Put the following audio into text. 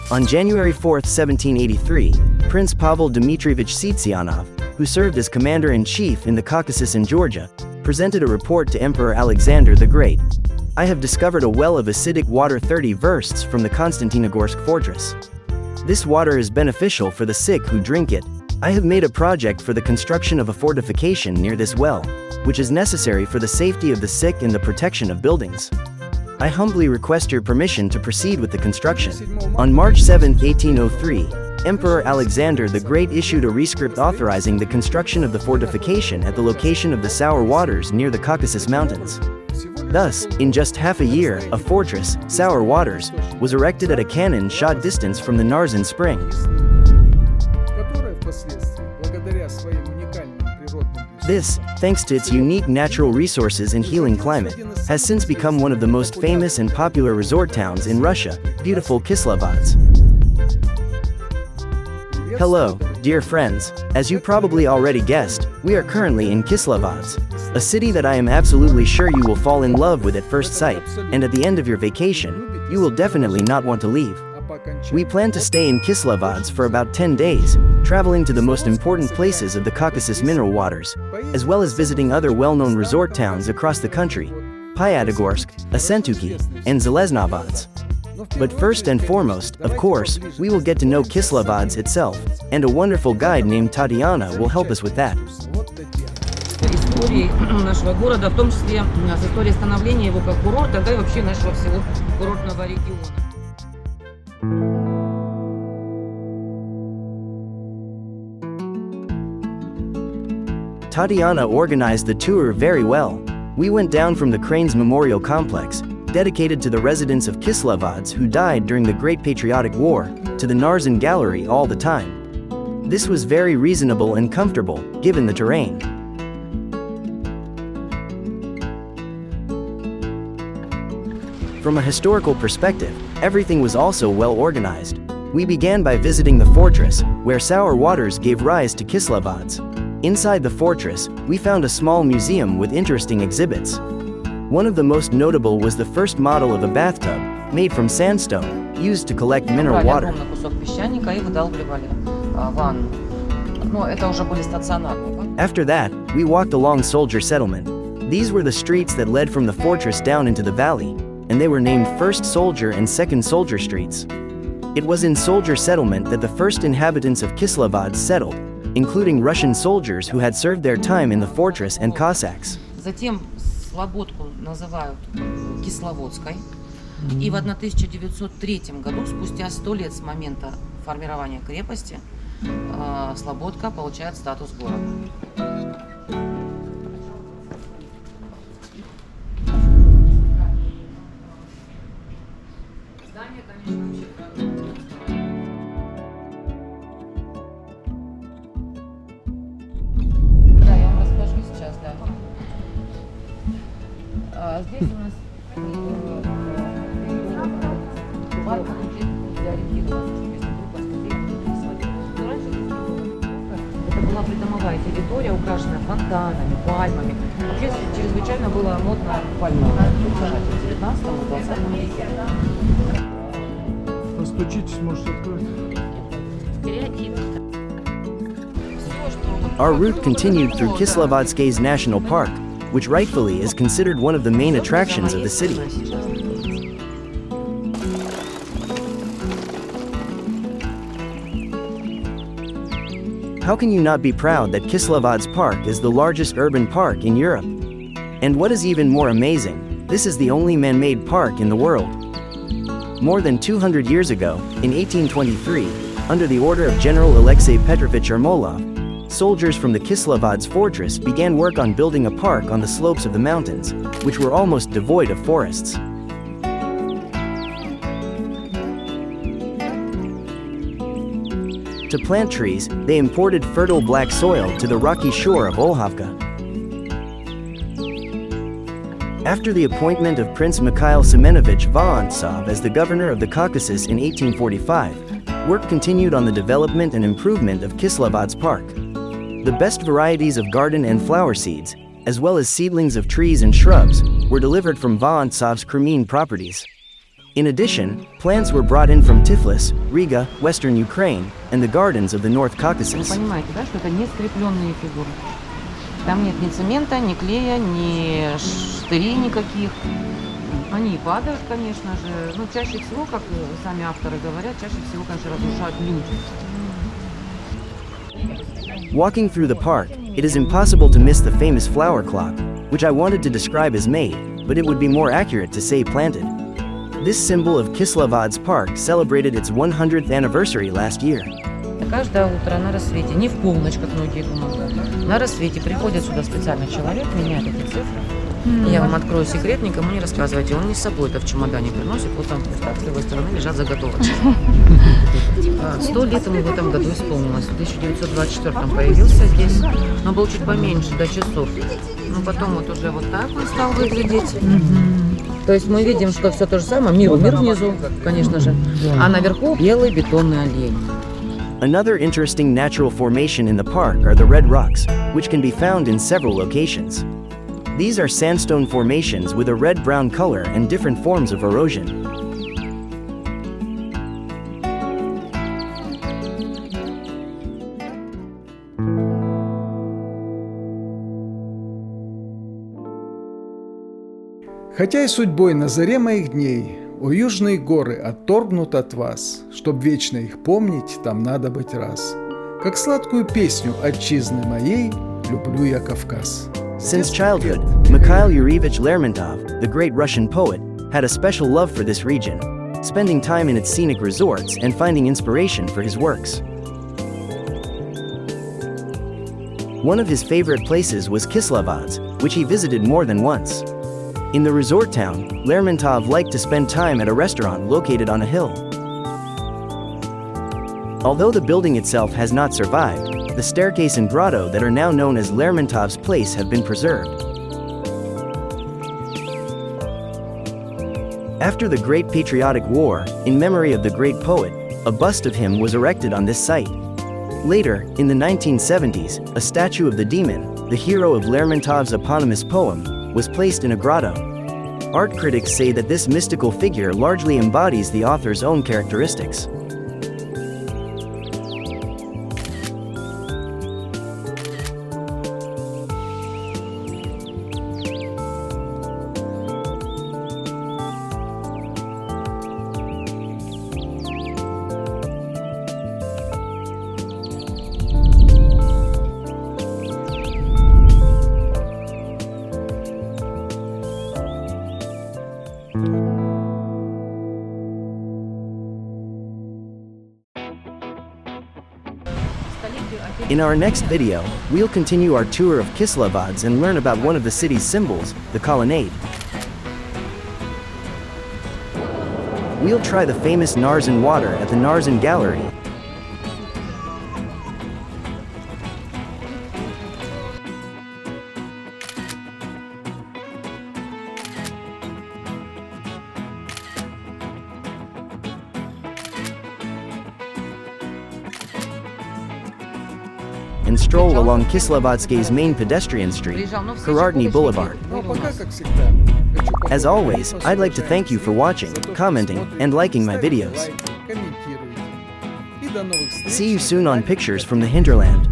On January 4, 1783, Prince Pavel Dmitrievich Tsitsianov, who served as commander-in-chief in the Caucasus and Georgia, presented a report to Emperor Alexander the Great. I have discovered a well of acidic water 30 versts from the Konstantinogorsk fortress. This water is beneficial for the sick who drink it. I have made a project for the construction of a fortification near this well, which is necessary for the safety of the sick and the protection of buildings. I humbly request your permission to proceed with the construction. On March 7, 1803, Emperor Alexander the Great issued a rescript authorizing the construction of the fortification at the location of the sour waters near the Caucasus Mountains. Thus, in just half a year, a fortress, Sour Waters, was erected at a cannon-shot distance from the Narzan Spring. This, thanks to its unique natural resources and healing climate, has since become one of the most famous and popular resort towns in Russia, beautiful Kislovodsk. Hello, dear friends. As you probably already guessed, we are currently in Kislovodsk, a city that I am absolutely sure you will fall in love with at first sight, and at the end of your vacation, you will definitely not want to leave. We plan to stay in Kislovodsk for about 10 days, traveling to the most important places of the Caucasus mineral waters, as well as visiting other well-known resort towns across the country, Pyatigorsk, Asentuki, and Zeleznovodsk. But first and foremost, of course, we will get to know Kislovodsk itself, and a wonderful guide named Tatiana will help us with that. Истории нашего города, в том числе с историей становления его как курорта, да и вообще нашего всего курортного региона. Tatiana organized the tour very well. We went down from the Cranes Memorial Complex, dedicated to the residents of Kislovodsk who died during the Great Patriotic War, to the Narzan Gallery all the time. This was very reasonable and comfortable, given the terrain. From a historical perspective, everything was also well organized. We began by visiting the fortress, where Sour Waters gave rise to Kislovodsk. Inside the fortress, we found a small museum with interesting exhibits. One of the most notable was the first model of a bathtub, made from sandstone, used to collect mineral water. After that, we walked along Soldier Settlement. These were the streets that led from the fortress down into the valley, and they were named First Soldier and Second Soldier Streets. It was in Soldier Settlement that the first inhabitants of Kislovodsk settled, including Russian soldiers who had served their time in the fortress and Cossacks. Затем Слободку называют Кисловодской. И в 1903 году, спустя 100 лет с момента формирования крепости, Слободка получает статус города. Здание, конечно, вообще здесь у нас парк для ориентирования. Это была придомовая территория, украшенная фонтанами, пальмами. Вообще чрезвычайно было модно пальма сажать в 19-20 веке. Постучитесь, может, откроет. Our route continued through Kislovodskaya's National Park, which rightfully is considered one of the main attractions of the city. How can you not be proud that Kislovodsk Park is the largest urban park in Europe? And what is even more amazing, this is the only man-made park in the world. More than 200 years ago, in 1823, under the order of General Alexei Petrovich Ermolov, soldiers from the Kislovodsk fortress began work on building a park on the slopes of the mountains, which were almost devoid of forests. To plant trees, they imported fertile black soil to the rocky shore of Olhovka. After the appointment of Prince Mikhail Semenovich Vorontsov as the governor of the Caucasus in 1845, work continued on the development and improvement of Kislovodsk Park. The best varieties of garden and flower seeds, as well as seedlings of trees and shrubs, were delivered from Vorontsov's Crimean properties. In addition, plants were brought in from Tiflis, Riga, western Ukraine, and the gardens of the North Вы Caucasus. понимаете, да, что это не скрепленные фигуры. Там нет ни цемента, ни клея, ни штырей никаких. Они падают, конечно же. Но чаще всего, как сами авторы говорят, чаще всего, конечно, разрушают люди. Walking through the park, it is impossible to miss the famous flower clock, which I wanted to describe as made, but it would be more accurate to say planted. This symbol of Kislovodsk Park celebrated its 100th anniversary last year. Каждое утро на рассвете, не в полночь, как многие думают, на рассвете приходит сюда специальный человек, меняет эти цифры. Я вам открою секрет, никому не рассказывайте. Он не с собой это в чемодане приносит. Вот там в кустах с левой стороны лежат заготовочки. 100 лет ему в этом году исполнилось. В 1924 появился здесь, но был чуть поменьше, до часов. Но потом вот уже вот так он стал выглядеть. То есть мы видим, что все то же самое. Мир внизу, конечно же. А наверху белый бетонный олень. Another interesting natural formation in the park are the red rocks, which can be found in several locations. These are sandstone formations with a red-brown color and different forms of erosion. Хотя и судьбой на заре моих дней, о южные горы отторгнут от вас, чтоб вечно их помнить, там надо быть раз. Как сладкую песню отчизны моей, люблю я Кавказ. Since childhood, Mikhail Yurievich Lermontov, the great Russian poet, had a special love for this region, spending time in its scenic resorts and finding inspiration for his works. One of his favorite places was Kislovodsk, which he visited more than once. In the resort town, Lermontov liked to spend time at a restaurant located on a hill. Although the building itself has not survived, the staircase and grotto that are now known as Lermontov's Place have been preserved. After the Great Patriotic War, in memory of the great poet, a bust of him was erected on this site. Later, in the 1970s, a statue of the demon, the hero of Lermontov's eponymous poem, was placed in a grotto. Art critics say that this mystical figure largely embodies the author's own characteristics. In our next video, we'll continue our tour of Kislovodsk and learn about one of the city's symbols, the colonnade. We'll try the famous Narzen water at the Narzen Gallery. And stroll along Kislovodskaya's main pedestrian street, Kurartny Boulevard. Ну а пока, как всегда, хочу As always, I'd like to thank you for watching, commenting, and liking my videos. Комментируйте. И до новых встреч. See you soon on Pictures from the Hinterland.